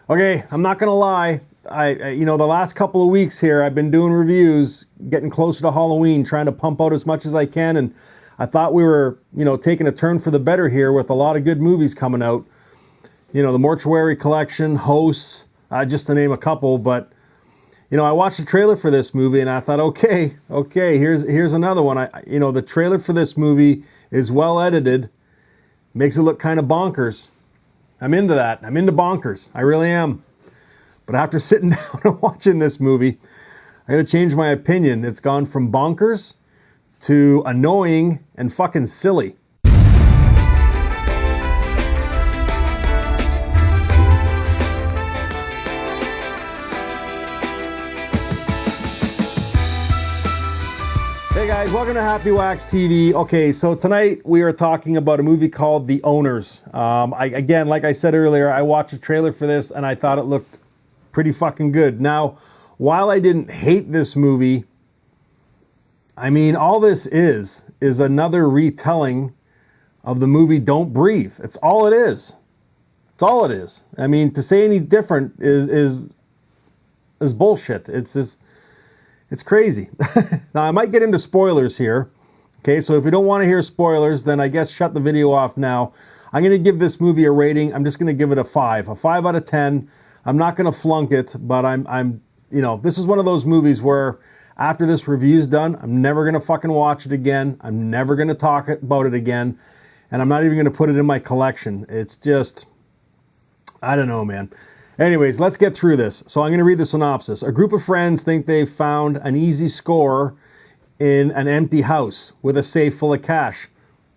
Okay, I'm not gonna lie. The last couple of weeks here, I've been doing reviews, getting closer to Halloween, trying to pump out as much as I can, and I thought we were, taking a turn for the better here with a lot of good movies coming out. The Mortuary Collection, Hosts, just to name a couple. But I watched the trailer for this movie, and I thought, okay, here's another one. The trailer for this movie is well edited, makes it look kind of bonkers. I'm into that. I'm into bonkers. I really am. But after sitting down and watching this movie, I gotta change my opinion. It's gone from bonkers to annoying and fucking silly. Hey guys, welcome to Happywax TV. Okay, so tonight we are talking about a movie called The Owners. Again, like I said earlier, I watched a trailer for this and I thought it looked pretty fucking good. Now, while I didn't hate this movie, all this is another retelling of the movie Don't Breathe. It's all it is. It's all it is. To say any different is bullshit. It's crazy. Now, I might get into spoilers here. Okay, so if you don't want to hear spoilers, then I guess shut the video off now. I'm going to give this movie a rating. I'm just going to give it a 5 out of 10. I'm not going to flunk it, but this is one of those movies where after this review's done, I'm never going to fucking watch it again. I'm never going to talk about it again. And I'm not even going to put it in my collection. It's just, I don't know, man. Anyways, let's get through this. So I'm going to read the synopsis. A group of friends think they've found an easy score in an empty house with a safe full of cash.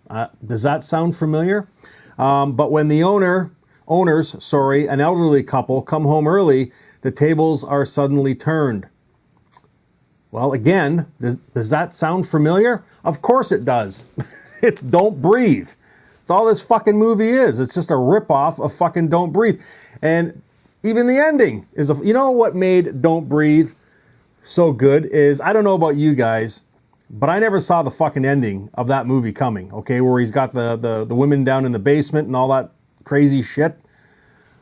Does that sound familiar? But when the owners, an elderly couple, come home early, the tables are suddenly turned. Well, again, does that sound familiar? Of course it does. It's Don't Breathe. It's all this fucking movie is. It's just a ripoff of fucking Don't Breathe. And even the ending is, what made Don't Breathe so good is, I don't know about you guys, but I never saw the fucking ending of that movie coming, okay, where he's got the women down in the basement and all that crazy shit.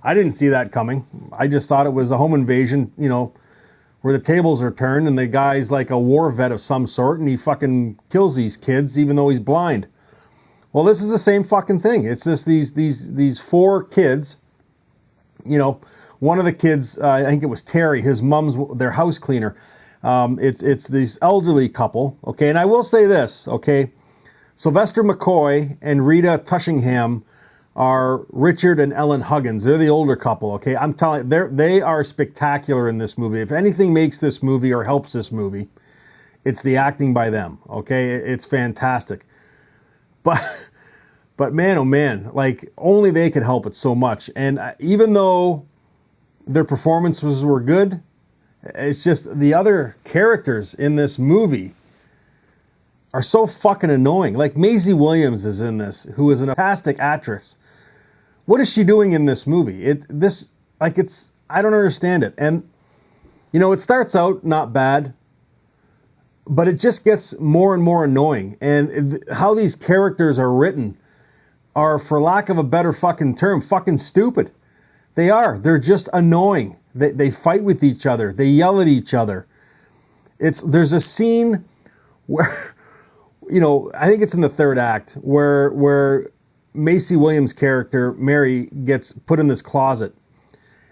I didn't see that coming. I just thought it was a home invasion, where the tables are turned and the guy's like a war vet of some sort and he fucking kills these kids even though he's blind. Well, this is the same fucking thing. It's just these 4 kids, one of the kids, I think it was Terry, his mom's their house cleaner. It's this elderly couple, okay? And I will say this, okay? Sylvester McCoy and Rita Tushingham are Richard and Ellen Huggins. They're the older couple, okay? I'm telling you, they are spectacular in this movie. If anything makes this movie or helps this movie, it's the acting by them, okay? It's fantastic. But man, oh man, like only they could help it so much. And even though their performances were good, it's just the other characters in this movie are so fucking annoying. Like Maisie Williams is in this, who is a fantastic actress. What is she doing in this movie? I don't understand it. And, it starts out not bad, but it just gets more and more annoying. And how these characters are written are, for lack of a better fucking term, fucking stupid. They are. They're just annoying. They fight with each other. They yell at each other. There's a scene where, I think it's in the 3rd act, where Maisie Williams' character, Mary, gets put in this closet.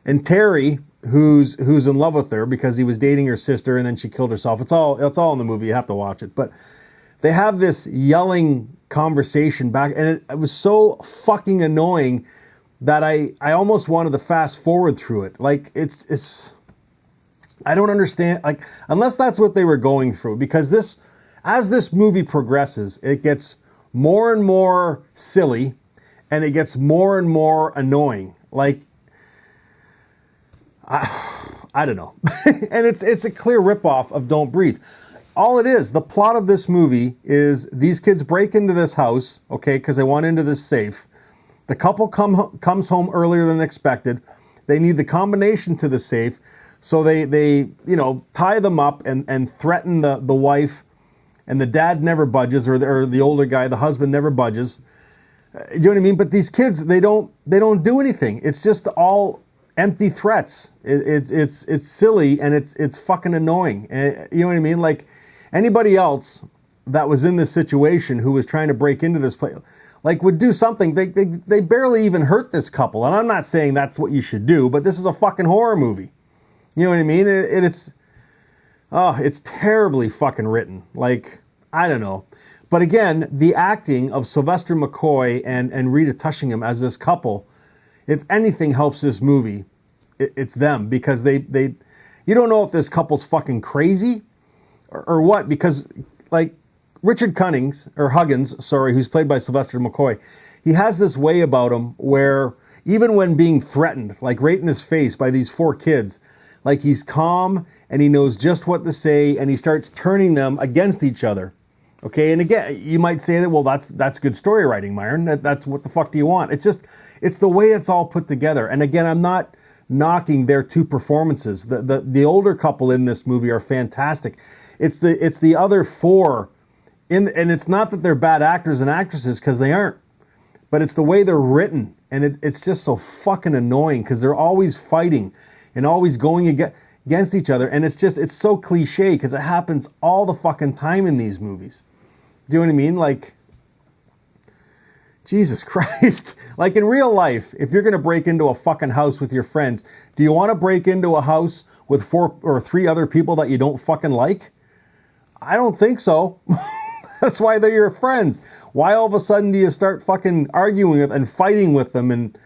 And Terry, who's in love with her because he was dating her sister and then she killed herself. It's all in the movie. You have to watch it. But they have this yelling conversation back, and it was so fucking annoying that I almost wanted to fast forward through it. Like, it's I don't understand, like, unless that's what they were going through, because as this movie progresses, it gets more and more silly, and it gets more and more annoying. Like, I don't know. And it's a clear ripoff of Don't Breathe. All it is, the plot of this movie is these kids break into this house, okay, because they want into this safe. The couple comes home earlier than expected. They need the combination to the safe, so they tie them up and threaten the wife, and the dad never budges, or the older guy, the husband never budges. You know what I mean? But these kids, they don't do anything. It's just all empty threats. It's silly, and it's fucking annoying. And you know what I mean? Like, anybody else that was in this situation who was trying to break into this place, like, would do something. They barely even hurt this couple. And I'm not saying that's what you should do, but this is a fucking horror movie. You know what I mean? It's terribly fucking written. Like, I don't know. But again, the acting of Sylvester McCoy and Rita Tushingham as this couple, if anything helps this movie, it's them. Because you don't know if this couple's fucking crazy or what. Because, like, Richard Huggins, who's played by Sylvester McCoy, he has this way about him where even when being threatened, like right in his face by these 4 kids, like, he's calm and he knows just what to say, and he starts turning them against each other. Okay, and again, you might say that, well, that's good story writing, Myron. That's what the fuck do you want? It's the way it's all put together. And again, I'm not knocking their 2 performances. The older couple in this movie are fantastic. It's the other 4, and it's not that they're bad actors and actresses, because they aren't. But it's the way they're written, and it's just so fucking annoying, because they're always fighting and always going against each other, and it's so cliche, because it happens all the fucking time in these movies. Do you know what I mean? Like, Jesus Christ. Like, in real life, if you're going to break into a fucking house with your friends, do you want to break into a house with 4 or 3 other people that you don't fucking like? I don't think so. That's why they're your friends. Why all of a sudden do you start fucking arguing with and fighting with them? And,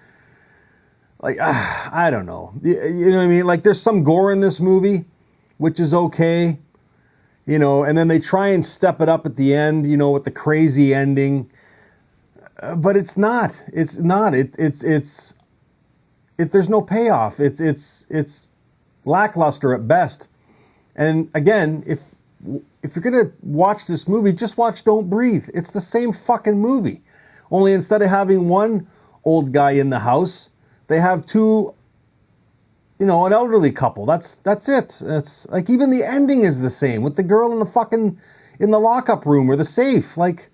like, I don't know. You know what I mean? Like, there's some gore in this movie, which is okay. You know, and then they try and step it up at the end, you know, with the crazy ending. But it's not. It's not. There's no payoff. It's lackluster at best. And again, if you're gonna watch this movie, just watch Don't Breathe. It's the same fucking movie. Only instead of having one old guy in the house, they have 2, you know, an elderly couple. That's it. That's like, even the ending is the same with the girl in the lockup room or the safe. Like,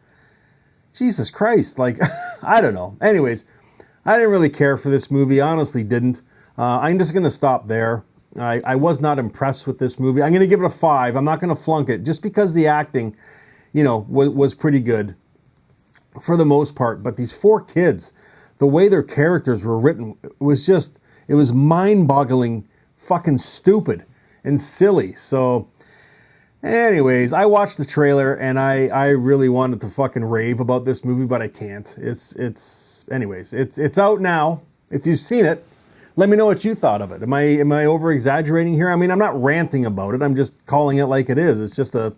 Jesus Christ. Like, I don't know. Anyways, I didn't really care for this movie. I honestly didn't. I'm just going to stop there. I was not impressed with this movie. I'm going to give it a 5. I'm not going to flunk it just because the acting, you know, was pretty good for the most part. But these 4 kids, the way their characters were written, it was mind-boggling, fucking stupid and silly. So, anyways, I watched the trailer and I really wanted to fucking rave about this movie, but I can't. Anyways, it's out now. If you've seen it, let me know what you thought of it. Am I over-exaggerating here? I mean, I'm not ranting about it. I'm just calling it like it is. It's just a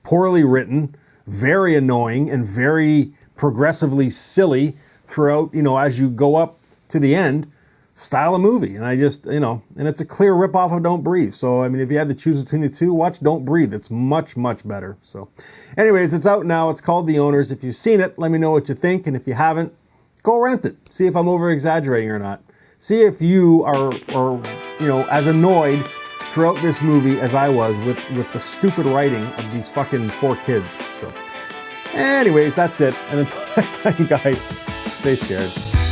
poorly written, very annoying, and very progressively silly throughout, you know, as you go up to the end, style of movie. And I just, you know, and it's a clear ripoff of Don't Breathe. So, I mean, if you had to choose between the 2, watch Don't Breathe. It's much, much better. So, anyways, it's out now. It's called The Owners. If you've seen it, let me know what you think. And if you haven't, go rent it. See if I'm over-exaggerating or not. See if you are, you know, as annoyed throughout this movie as I was with the stupid writing of these fucking 4 kids. So, anyways, that's it. And until next time, guys, stay scared.